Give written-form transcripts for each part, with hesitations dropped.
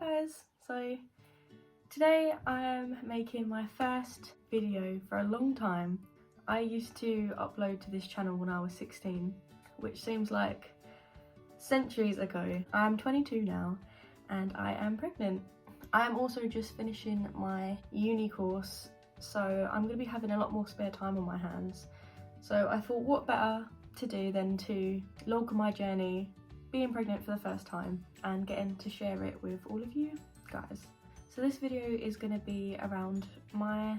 guys, so today I'm making my first video for a long time. I used to upload to this channel when I was 16, which seems like centuries ago. I'm 22 now and I am pregnant. I am also just finishing my uni course, so I'm going to be having a lot more spare time on my hands. So I thought what better to do than to log my journey being pregnant for the first time and getting to share it with all of you guys. So this video is going to be around my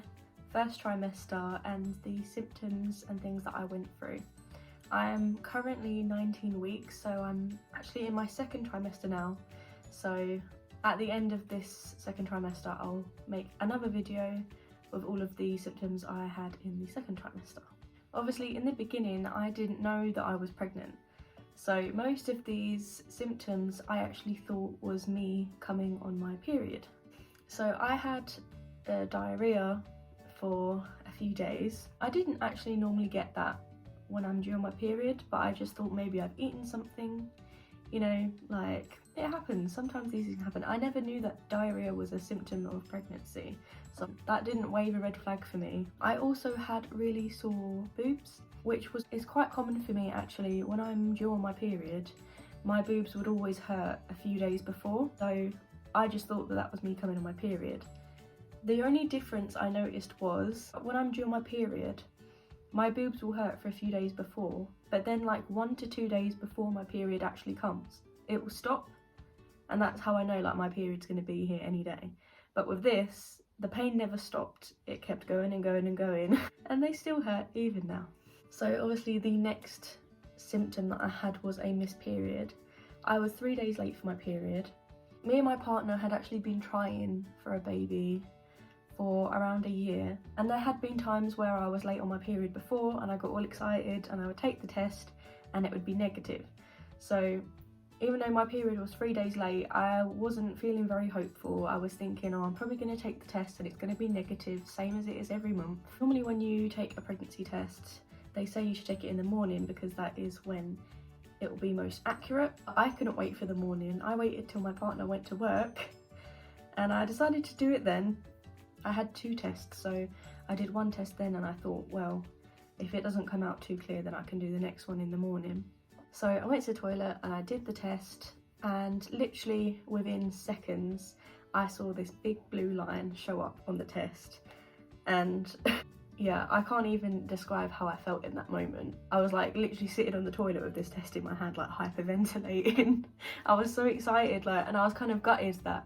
first trimester and the symptoms and things that I went through. I am currently 19 weeks, so I'm actually in my second trimester now. So at the end of this second trimester, I'll make another video with all of the symptoms I had in the second trimester. Obviously in the beginning, I didn't know that I was pregnant. So most of these symptoms I actually thought was me coming on my period. So I had diarrhea for a few days. I didn't actually normally get that when I'm due on my period, but I just thought maybe I've eaten something, you know, like it happens. Sometimes these things happen. I never knew that diarrhea was a symptom of pregnancy, so that didn't wave a red flag for me. I also had really sore boobs, which is quite common for me actually. When I'm due on my period, my boobs would always hurt a few days before, so I just thought that that was me coming on my period. The only difference I noticed was when I'm due on my period, my boobs will hurt for a few days before, but then like 1 to 2 days before my period actually comes, it will stop, and that's how I know like my period's going to be here any day. But with this, the pain never stopped. It kept going and going and going and they still hurt even now. So obviously the next symptom that I had was a missed period. I was 3 days late for my period. Me and my partner had actually been trying for a baby for around a year, and there had been times where I was late on my period before and I got all excited and I would take the test and it would be negative. So even though my period was 3 days late, I wasn't feeling very hopeful. I was thinking, oh, I'm probably going to take the test and it's going to be negative, same as it is every month. Normally when you take a pregnancy test, they say you should take it in the morning because that is when it will be most accurate. I couldn't wait for the morning. I waited till my partner went to work and I decided to do it then. I had 2 tests, so I did 1 test then and I thought, well, if it doesn't come out too clear then I can do the next one in the morning. So I went to the toilet and I did the test, and literally within seconds I saw this big blue line show up on the test, and yeah, I can't even describe how I felt in that moment. I was like literally sitting on the toilet with this test in my hand, like hyperventilating. I was so excited, like, and I was kind of gutted that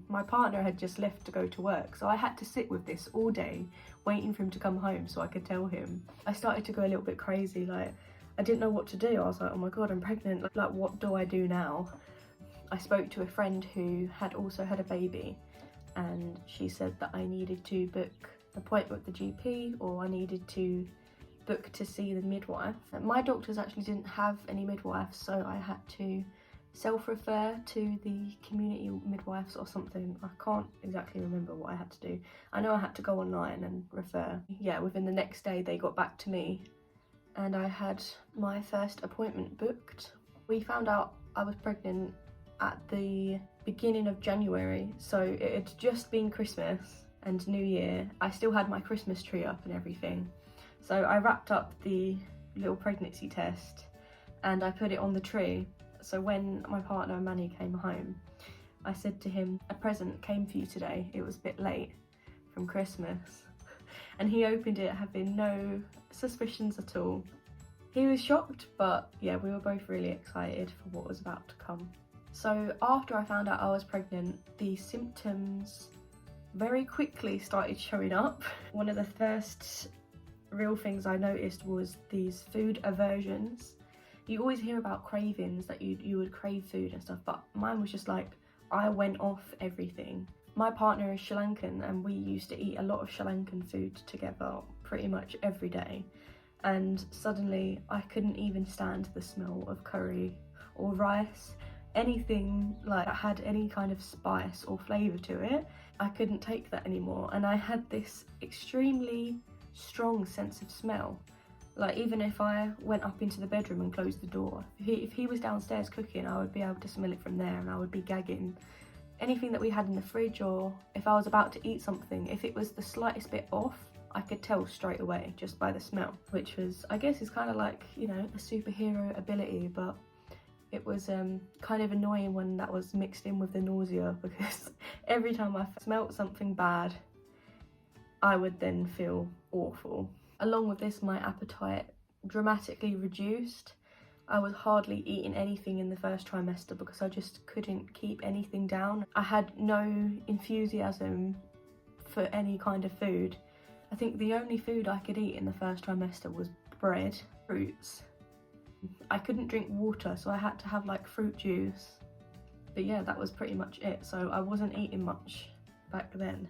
my partner had just left to go to work, so I had to sit with this all day waiting for him to come home so I could tell him. I started to go a little bit crazy, like I didn't know what to do. I was like, oh my god, I'm pregnant, like what do I do now? I spoke to a friend who had also had a baby, and she said that I needed to book an appointment with the GP, or I needed to book to see the midwife. My doctors actually didn't have any midwives, so I had to self-refer to the community midwives or something. I can't exactly remember what I had to do. I know I had to go online and refer. Yeah, within the next day they got back to me and I had my first appointment booked. We found out I was pregnant at the beginning of January, so it had just been Christmas and New Year. I still had my Christmas tree up and everything. So I wrapped up the little pregnancy test and I put it on the tree. So when my partner Manny came home, I said to him, a present came for you today. It was a bit late from Christmas. And he opened it having no suspicions at all. He was shocked, but yeah, we were both really excited for what was about to come. So after I found out I was pregnant, the symptoms very quickly started showing up. One of the first real things I noticed was these food aversions. You always hear about cravings, that you would crave food and stuff, but mine was just like, I went off everything. My partner is Sri Lankan and we used to eat a lot of Sri Lankan food together pretty much every day, and suddenly I couldn't even stand the smell of curry or rice, anything like that had any kind of spice or flavour to it. I couldn't take that anymore, and I had this extremely strong sense of smell. Like even if I went up into the bedroom and closed the door, if he was downstairs cooking, I would be able to smell it from there and I would be gagging anything that we had in the fridge, or if I was about to eat something, if it was the slightest bit off, I could tell straight away just by the smell, which was, I guess, is kind of like, you know, a superhero ability, but it was kind of annoying when that was mixed in with the nausea, because every time I smelt something bad, I would then feel awful. Along with this, my appetite dramatically reduced. I was hardly eating anything in the first trimester because I just couldn't keep anything down. I had no enthusiasm for any kind of food. I think the only food I could eat in the first trimester was bread, fruits. I couldn't drink water, so I had to have like fruit juice. But yeah, that was pretty much it. So I wasn't eating much back then.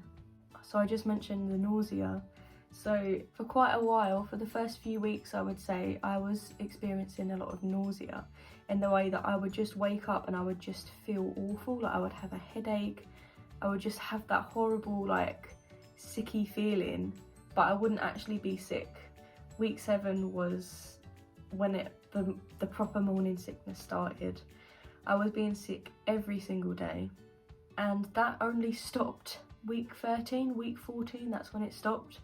So I just mentioned the nausea. So for quite a while, for the first few weeks, I would say, I was experiencing a lot of nausea in the way that I would just wake up and I would just feel awful. Like I would have a headache. I would just have that horrible, like, sicky feeling, but I wouldn't actually be sick. Week 7 was when the proper morning sickness started. I was being sick every single day, and that only stopped week 13, week 14, that's when it stopped.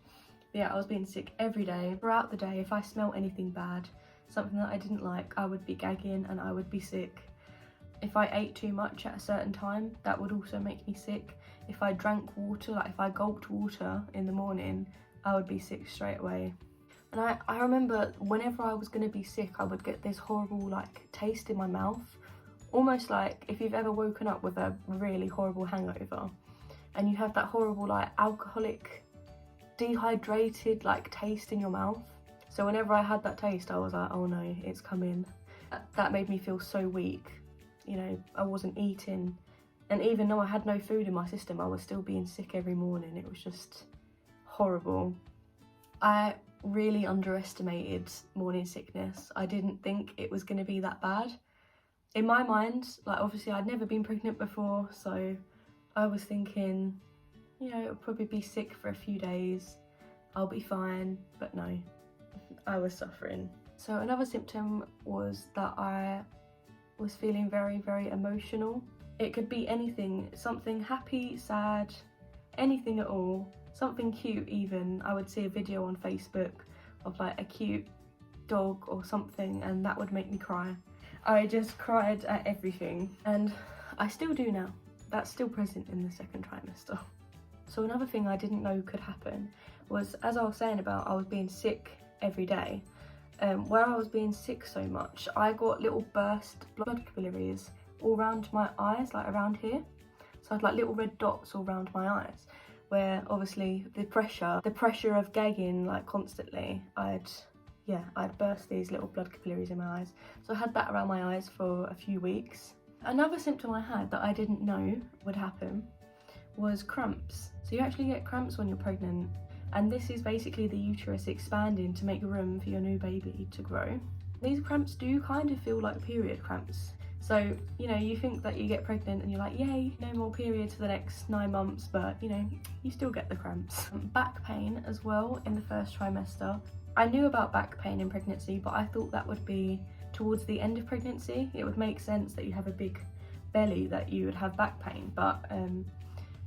Yeah, I was being sick every day. Throughout the day, if I smelt anything bad, something that I didn't like, I would be gagging and I would be sick. If I ate too much at a certain time, that would also make me sick. If I drank water, like if I gulped water in the morning, I would be sick straight away. And I remember whenever I was going to be sick, I would get this horrible like taste in my mouth. Almost like if you've ever woken up with a really horrible hangover and you have that horrible like alcoholic, dehydrated like taste in your mouth. So whenever I had that taste, I was like, oh no, it's coming. That made me feel so weak. You know, I wasn't eating. And even though I had no food in my system, I was still being sick every morning. It was just horrible. I really underestimated morning sickness. I didn't think it was going to be that bad. In my mind, like obviously I'd never been pregnant before, so I was thinking, you know, it'll probably be sick for a few days, I'll be fine, but no, I was suffering. So another symptom was that I was feeling very, very emotional. It could be anything, something happy, sad, anything at all, something cute even. I would see a video on Facebook of like a cute dog or something and that would make me cry. I just cried at everything, and I still do now. That's still present in the second trimester. So another thing I didn't know could happen was, as I was saying about, I was being sick every day. Where I was being sick so much, I got little burst blood capillaries all around my eyes, like around here. So I had like little red dots all around my eyes, where obviously the pressure of gagging like constantly, I'd burst these little blood capillaries in my eyes. So I had that around my eyes for a few weeks. Another symptom I had that I didn't know would happen was cramps. So you actually get cramps when you're pregnant, and this is basically the uterus expanding to make room for your new baby to grow. These cramps do kind of feel like period cramps. So, you know, you think that you get pregnant and you're like, yay, no more periods for the next 9 months, but you know, you still get the cramps. Back pain as well in the first trimester. I knew about back pain in pregnancy, but I thought that would be towards the end of pregnancy. It would make sense that you have a big belly that you would have back pain, but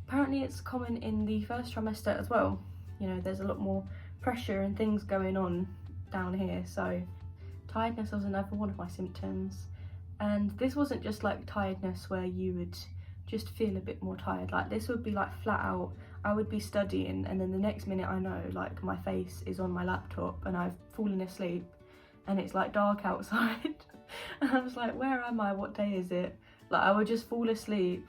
apparently it's common in the first trimester as well. You know, there's a lot more pressure and things going on down here. So tiredness was another one of my symptoms, and this wasn't just like tiredness where you would just feel a bit more tired. Like this would be like flat out, I would be studying and then the next minute I know like my face is on my laptop and I've fallen asleep and it's like dark outside and I was like, where am I, what day is it? Like I would just fall asleep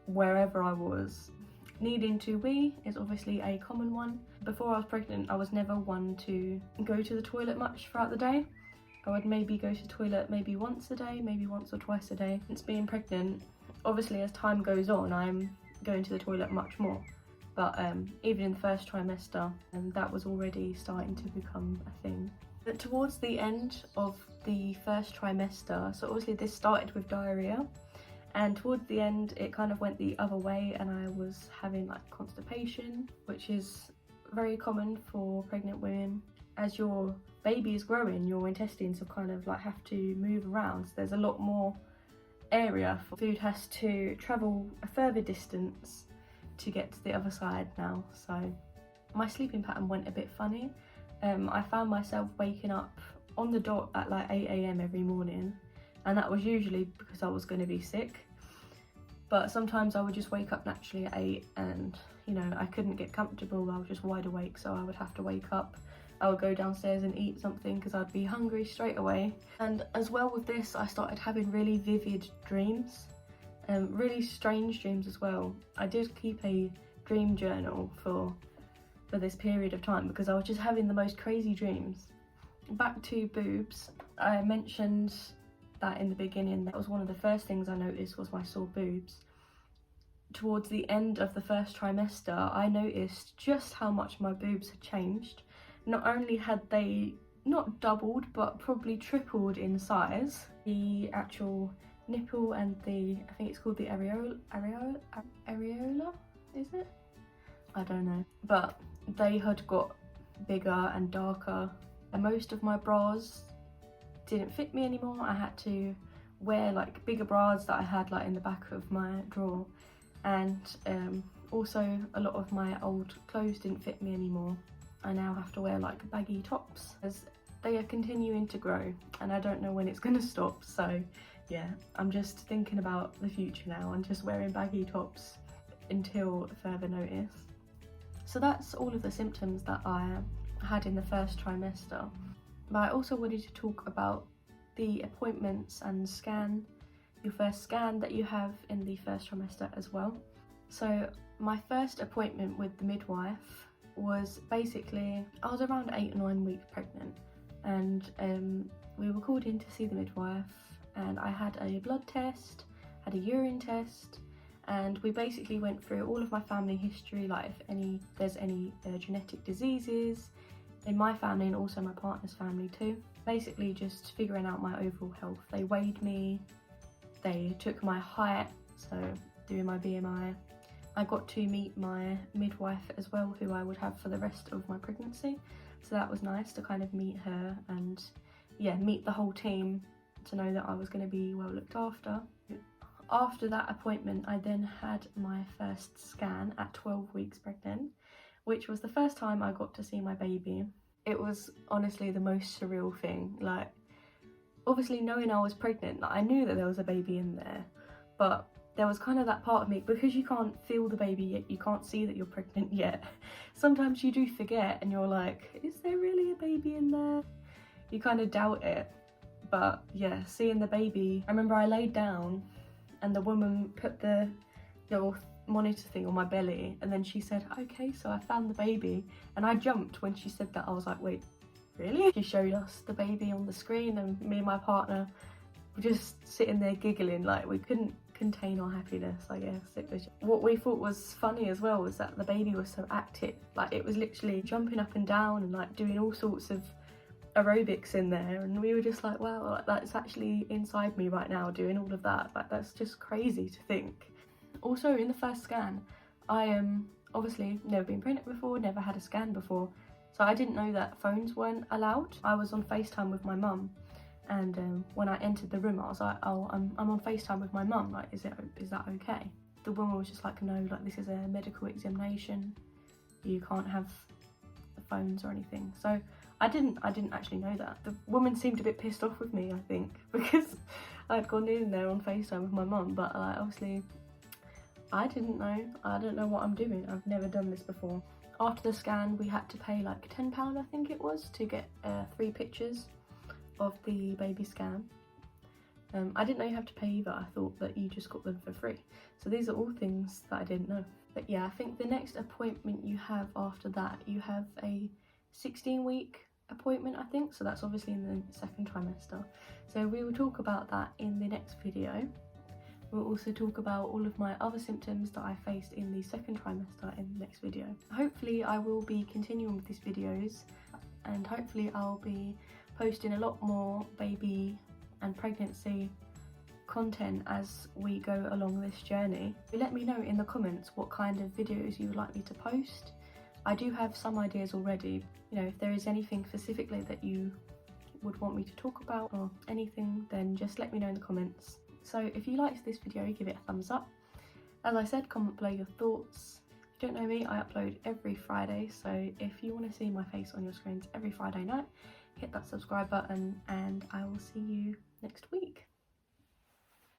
wherever I was. Needing to wee is obviously a common one. Before I was pregnant, I was never one to go to the toilet much throughout the day. I would maybe go to the toilet maybe once a day, maybe once or twice a day. Since being pregnant, obviously as time goes on, I'm going to the toilet much more. But even in the first trimester, that was already starting to become a thing. But towards the end of the first trimester, so obviously this started with diarrhea, and towards the end it kind of went the other way and I was having like constipation, which is very common for pregnant women. As your baby is growing, your intestines have kind of like have to move around, so there's a lot more area. Food has to travel a further distance to get to the other side now, so my sleeping pattern went a bit funny. I found myself waking up on the dot at like 8 AM every morning, and that was usually because I was going to be sick, but sometimes I would just wake up naturally at 8 and, you know, I couldn't get comfortable, I was just wide awake, so I would have to wake up. I would go downstairs and eat something because I'd be hungry straight away. And as well with this, I started having really vivid dreams, really strange dreams as well. I did keep a dream journal for this period of time because I was just having the most crazy dreams. Back to boobs, I mentioned that in the beginning. That was one of the first things I noticed was my sore boobs. Towards the end of the first trimester, I noticed just how much my boobs had changed. Not only had they not doubled, but probably tripled in size. The actual nipple and the, I think it's called the areola, is it? I don't know. But they had got bigger and darker. And most of my bras didn't fit me anymore. I had to wear like bigger bras that I had like in the back of my drawer. And also a lot of my old clothes didn't fit me anymore. I now have to wear like baggy tops as they are continuing to grow, and I don't know when it's going to stop. So yeah, I'm just thinking about the future now and just wearing baggy tops until further notice. So that's all of the symptoms that I had in the first trimester. But I also wanted to talk about the appointments and your first scan that you have in the first trimester as well. So my first appointment with the midwife was basically, I was around 8 or 9 weeks pregnant, and we were called in to see the midwife, and I had a blood test, had a urine test, and we basically went through all of my family history, like if there's any genetic diseases in my family and also my partner's family too. Basically just figuring out my overall health. They weighed me, they took my height, so doing my BMI. I got to meet my midwife as well, who I would have for the rest of my pregnancy, so that was nice to kind of meet her and yeah, meet the whole team, to know that I was going to be well looked after. After that appointment, I then had my first scan at 12 weeks pregnant, which was the first time I got to see my baby. It was honestly the most surreal thing. Like, obviously knowing I was pregnant, like, I knew that there was a baby in there, but there was kind of that part of me, because you can't feel the baby yet, you can't see that you're pregnant yet. Sometimes you do forget and you're like, is there really a baby in there? You kind of doubt it. But yeah, seeing the baby, I remember I laid down and the woman put the little monitor thing on my belly, and then she said, okay, so I found the baby. And I jumped when she said that. I was like, wait, really? She showed us the baby on the screen, and me and my partner were just sitting there giggling, like we couldn't contain our happiness, I guess. It was, what we thought was funny as well was that the baby was so active. Like, it was literally jumping up and down and like doing all sorts of aerobics in there, and we were just like, wow, like, that's actually inside me right now doing all of that. Like, that's just crazy to think. Also, in the first scan, I obviously never been pregnant before, never had a scan before, so I didn't know that phones weren't allowed. I was on FaceTime with my mum, and when I entered the room, I was like, oh, I'm on FaceTime with my mum, like, is that okay? The woman was just like, no, like, this is a medical examination, you can't have the phones or anything. So I didn't actually know that. The woman seemed a bit pissed off with me, I think, because I'd gone in there on FaceTime with my mum, but obviously I didn't know. I don't know what I'm doing. I've never done this before. After the scan, we had to pay like £10, I think it was, to get 3 pictures of the baby scan. I didn't know you have to pay either. I thought that you just got them for free. So these are all things that I didn't know. But yeah, I think the next appointment you have after that, you have a 16-week appointment, I think. So that's obviously in the second trimester. So we will talk about that in the next video. We'll also talk about all of my other symptoms that I faced in the second trimester in the next video. Hopefully I will be continuing with these videos, and hopefully I'll be posting a lot more baby and pregnancy content as we go along this journey. Let me know in the comments what kind of videos you would like me to post. I do have some ideas already. You know, if there is anything specifically that you would want me to talk about or anything, then just let me know in the comments. So if you liked this video, give it a thumbs up. As I said, comment below your thoughts. If you don't know me, I upload every Friday, so if you want to see my face on your screens every Friday night, hit that subscribe button and I will see you next week.